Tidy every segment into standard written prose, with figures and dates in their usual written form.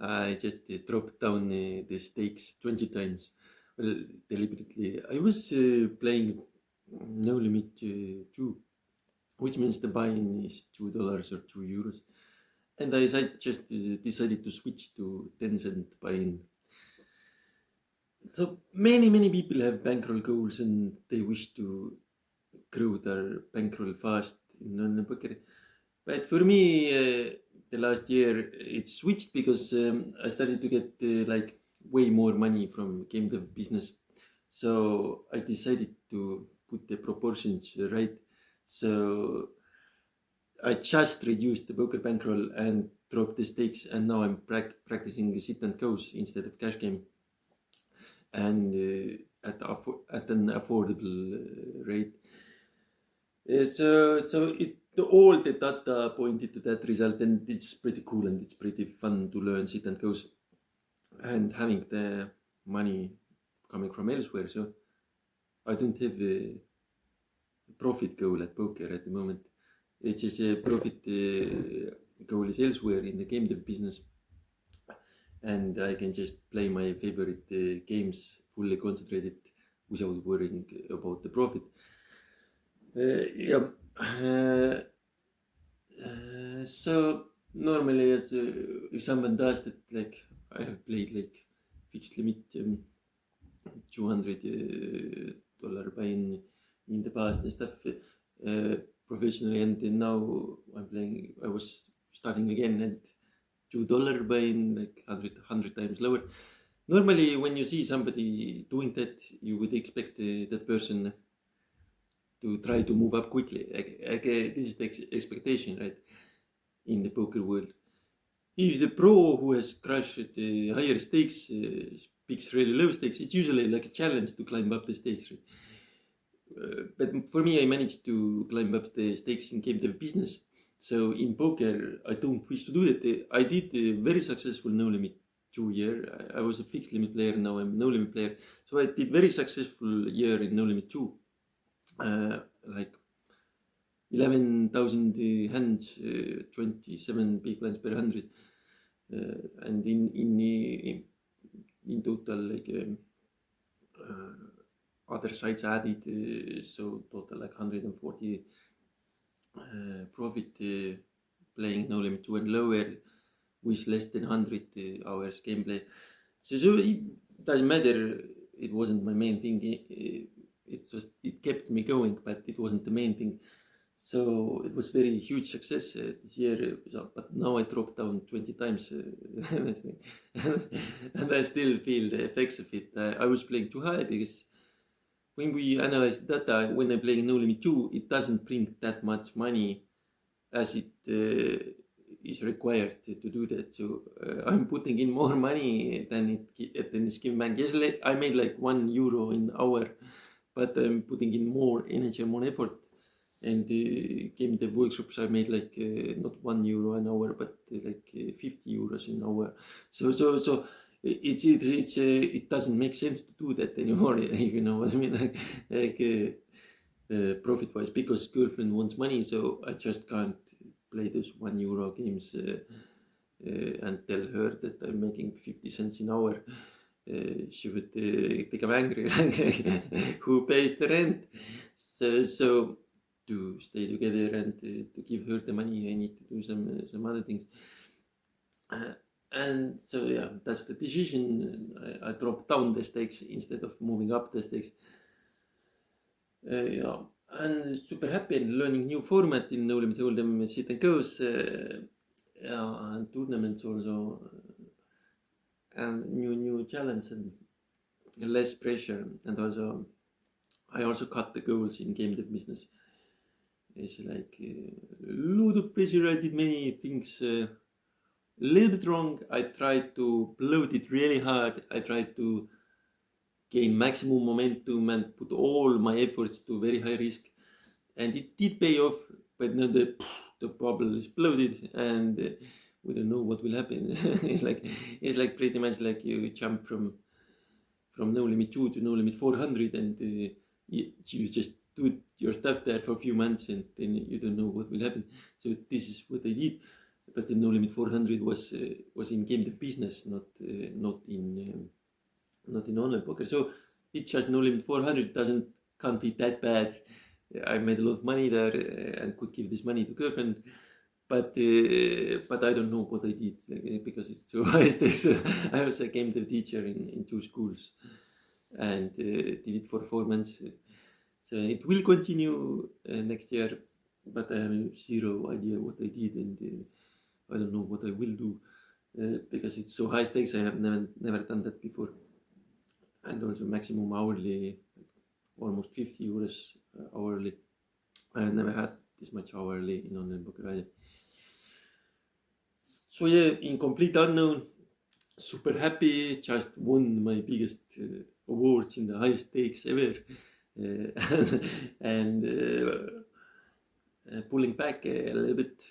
I just dropped down the stakes 20 times. Well, deliberately. I was playing No Limit 2, which means the buy-in is $2 or €2. And I just decided to switch to Tencent buy-in. So many people have bankroll goals and they wish to grow their bankroll fast in online poker. But for me, the last year it switched because I started to get like way more money from game dev business. So I decided to put the proportions right. So I just reduced the poker bankroll and dropped the stakes, and now I'm practicing sit and goes instead of cash game, and at an affordable rate. All the data pointed to that result, and it's pretty cool and it's pretty fun to learn sit and goes and having the money coming from elsewhere. So I don't have a profit goal at poker at the moment. It's just a profit goal is elsewhere in the game dev business, and I can just play my favorite games fully concentrated without worrying about the profit. Yeah. So normally, if someone does that, like I have played like fixed limit $200 in the past and stuff professionally, and then now I'm playing. I was starting again at $2 buy-in, like 100 times lower. Normally, when you see somebody doing that, you would expect that person to try to move up quickly. This is the expectation, right, in the poker world. If the pro who has crushed the higher stakes picks really low stakes, it's usually like a challenge to climb up the stakes. Right? But for me, I managed to climb up the stakes in game dev business. So in poker, I don't wish to do that. I did a very successful No Limit 2 year. I was a fixed limit player, now I'm No Limit player. So I did very successful year in No Limit 2. Like 11,000 hands, 27 big blinds per 100. And in total, like other sites added, so total like 140 profit playing No Limit 2 and lower with less than 100 hours gameplay. So it doesn't matter. It wasn't my main thing. It kept me going, but it wasn't the main thing. So it was very huge success this year. But now I dropped down 20 times, and I still feel the effects of it. I was playing too high because when we analyze data, when I'm playing No Limit 2, it doesn't bring that much money as it is required to do that. So I'm putting in more money than it's giving back. Yes, I made like €1 an hour, but I'm putting in more energy and more effort. And the game dev workshops I made like not €1 an hour, but like €50 an hour. So it doesn't make sense to do that anymore. If you know what I mean, profit wise, because girlfriend wants money, so I just can't play those €1 games and tell her that I'm making 50 cents an hour. She would become angry. Who pays the rent? So to stay together and to give her the money, I need to do some other things. And so yeah, that's the decision. I dropped down the stakes instead of moving up the stakes. Yeah, and super happy and learning new format in No Limit Hold'em, sit and goes, yeah, and tournaments also, and new challenge and less pressure. And also, I also cut the goals in game dev business. It's like a lot of pressure. I did many things a little bit wrong. I tried to bloat it really hard. I tried to gain maximum momentum and put all my efforts to very high risk, and it did pay off. But now the bubble exploded, and we don't know what will happen. it's like pretty much like you jump from No Limit 2 to No Limit 400, and you just do your stuff there for a few months, and then you don't know what will happen. So this is what I did. but the No Limit 400 was in game dev business, not in online poker. So it just No Limit 400 can't be that bad. I made a lot of money there and could give this money to girlfriend, but I don't know what I did because it's too high stakes. I was a game dev teacher in 2 schools and did it for 4 months. So it will continue next year, but I have zero idea what I did, and I don't know what I will do because it's so high stakes. I have never done that before, and also maximum hourly, almost 50 euros hourly. I have never had this much hourly in online poker either. So yeah, in complete unknown, super happy, just won my biggest awards in the high stakes ever, and pulling back a little bit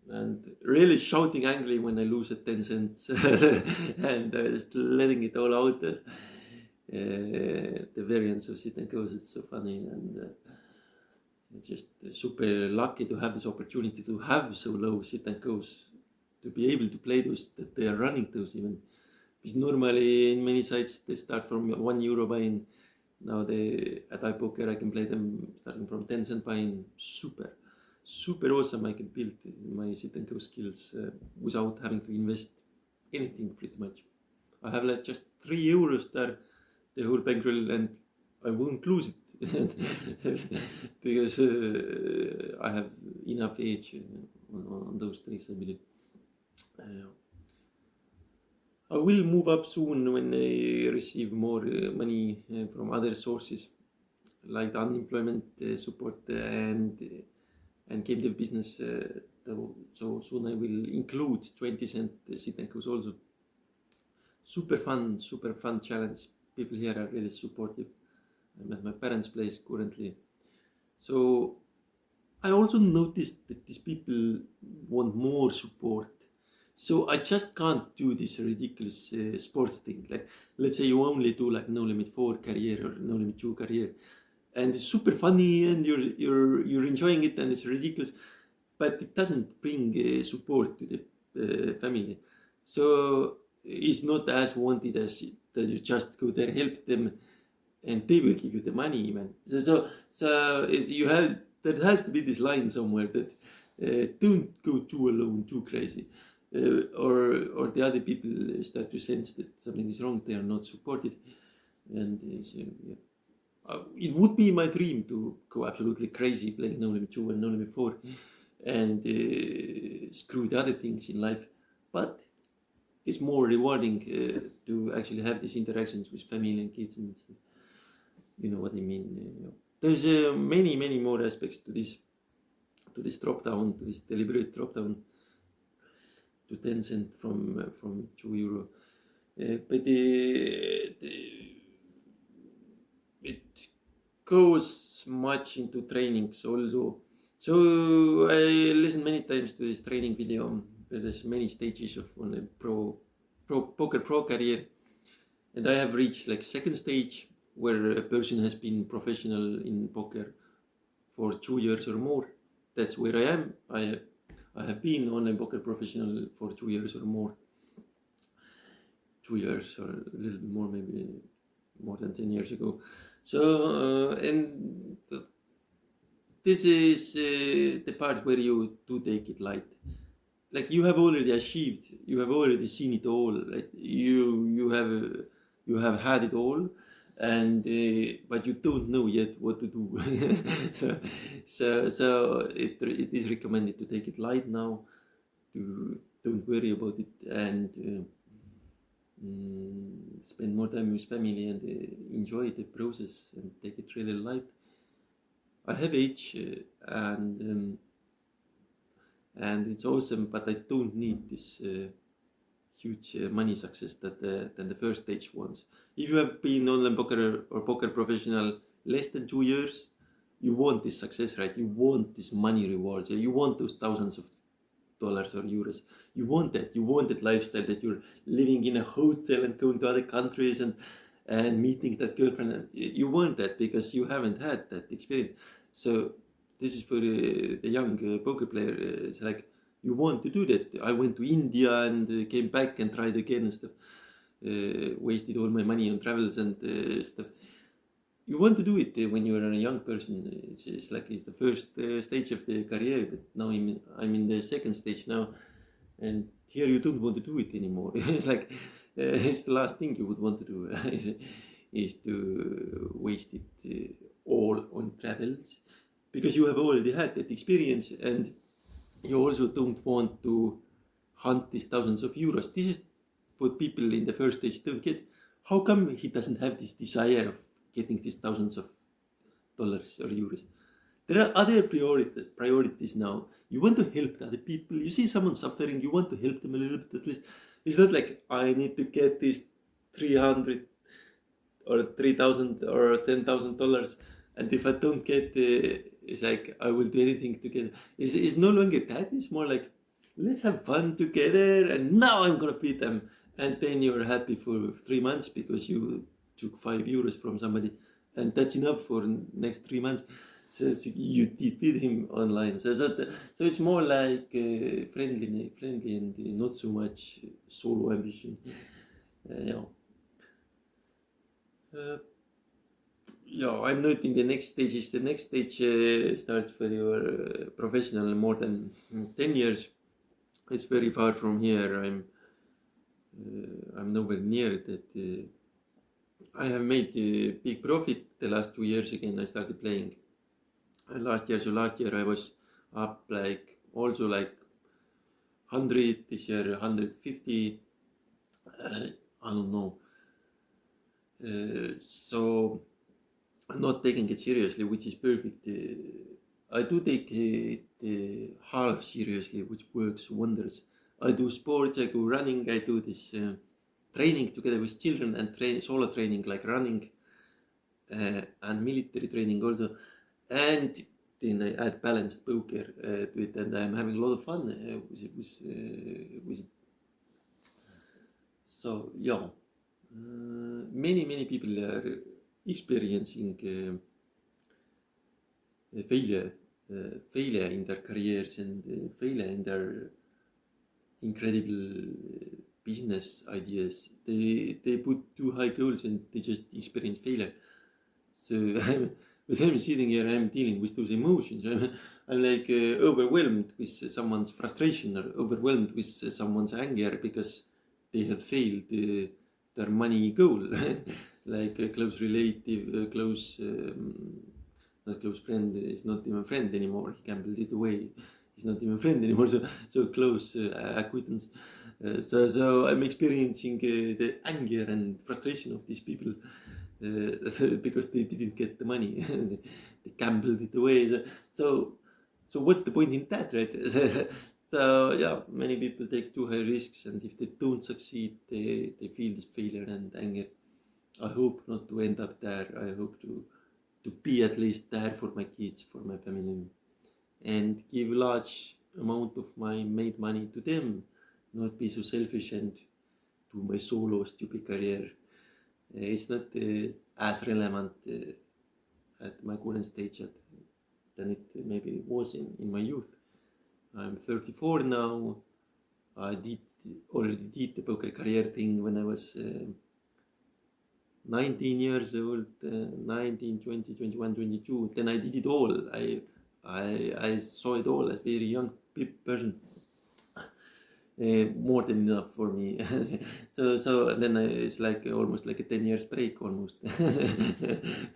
and really shouting angrily when I lose at 10 cents and just letting it all out. The variance of sit and goes is so funny, and just super lucky to have this opportunity to have so low sit and goes, to be able to play those, that they are running those even. Because normally in many sites they start from €1 buy-in. Now at iPoker I can play them starting from 10 cent buy-in. Super awesome. I can build my sit and go skills without having to invest anything pretty much. I have like just €3 there, the whole bankroll, and I won't lose it because I have enough age on those days, I believe. I will move up soon when I receive more money from other sources like unemployment support and game dev business. So soon I will include 20 cent sit and goes also. Super fun challenge. People here are really supportive. I'm at my parents' place currently. So I also noticed that these people want more support. So I just can't do this ridiculous sports thing. Like, let's say you only do like No Limit 4 career or No Limit 2 career, and it's super funny and you're enjoying it and it's ridiculous, but it doesn't bring support to the family. So it's not as wanted as that you just go there, help them, and they will give you the money even. So you have, there has to be this line somewhere that don't go too alone, too crazy. Or the other people start to sense that something is wrong, they are not supported. And so, yeah. It would be my dream to go absolutely crazy playing No Limit 2 and No Limit 4 and screw the other things in life. But it's more rewarding to actually have these interactions with family and kids, and you know what I mean. There's many more aspects to this drop down, to this deliberate drop down to 10 cent from €2. But it goes much into trainings also. So I listened many times to this training video. There's many stages of on a poker pro career, and I have reached like second stage where a person has been professional in poker for 2 years or more. That's where I am. I have been online poker professional for 2 years or more. 2 years or a little bit more, maybe more than 10 years ago. So, and this is the part where you do take it light. Like you have already achieved, you have already seen it all. Like you have had it all, and but you don't know yet what to do. so it is recommended to take it light now. Don't worry about it, and spend more time with family and enjoy the process and take it really light. I have age and it's awesome, but I don't need this huge money success than the first stage ones. If you have been online poker or poker professional less than 2 years, you want this success, right? You want this money rewards. You want those thousands of dollars or euros. You want that. You want that lifestyle that you're living in a hotel and going to other countries and meeting that girlfriend. You want that because you haven't had that experience. So this is for the young poker player. It's like you want to do that. I went to India and came back and tried again and stuff. Wasted all my money on travels and stuff. You want to do it when you are a young person. It's like it's the first stage of the career, but now I'm in the second stage now, and here you don't want to do it anymore. It's like it's the last thing you would want to do is to waste it all on travels, because you have already had that experience, and you also don't want to hunt these thousands of euros. This is what people in the first stage don't get. How come he doesn't have this desire of getting these thousands of dollars or euros? There are other priorities now. You want to help other people. You see someone suffering, you want to help them a little bit at least. It's not like I need to get this 300 or 3,000 or $10,000, and if I don't get it's like I will do anything to get. It's no longer that. It's more like, let's have fun together, and now I'm gonna feed them, and then you're happy for 3 months because you took €5 from somebody, and that's enough for next 3 months. So you did feed him online. So it's more like friendly and not so much solo ambition. I'm noting the next stage is the next stage starts when you are professional more than 10 years. It's very far from here. I'm nowhere near that. I have made a big profit the last 2 years again. I started playing last year I was up like also like 100, this year 150. I don't know. So I'm not taking it seriously, which is perfect. I do take it half seriously, which works wonders. I do sports, I go running, I do this training together with children, and solo training like running and military training also. And then I add balanced poker to it, and I'm having a lot of fun with it. So yeah, many people are experiencing failure in their careers and failure in their incredible business ideas. They put too high goals and they just experience failure. So I'm sitting here, I'm dealing with those emotions. I'm like overwhelmed with someone's frustration, or overwhelmed with someone's anger because they have failed their money goal. Like a close relative, not close friend, is not even friend anymore. He gambled it away. He's not even friend anymore. So close acquaintance. So I'm experiencing the anger and frustration of these people because they didn't get the money. They gambled it away. So what's the point in that, right? So yeah, many people take too high risks, and if they don't succeed, they feel this failure and anger. I hope not to end up there. I hope to be at least there for my kids, for my family, and give large amount of my made money to them, not be so selfish and do my solo stupid career. It's not as relevant at my current stage than it maybe was in my youth. I'm 34 now. I already did the poker career thing when I was 19 years old, 19, 20, 21, 22. Then I did it all. I saw it all as a very young person. More than enough for me. so then it's like almost like a 10 years break almost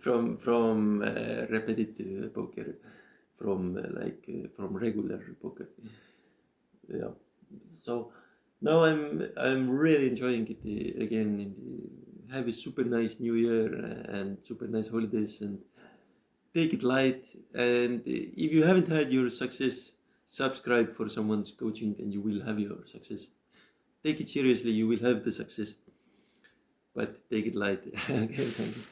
from repetitive poker, from from regular poker. Yeah. So now I'm really enjoying it again. Have a super nice New Year and super nice holidays, and take it light. And if you haven't had your success, subscribe for someone's coaching and you will have your success. Take it seriously, you will have the success, but take it light. Okay, thank you.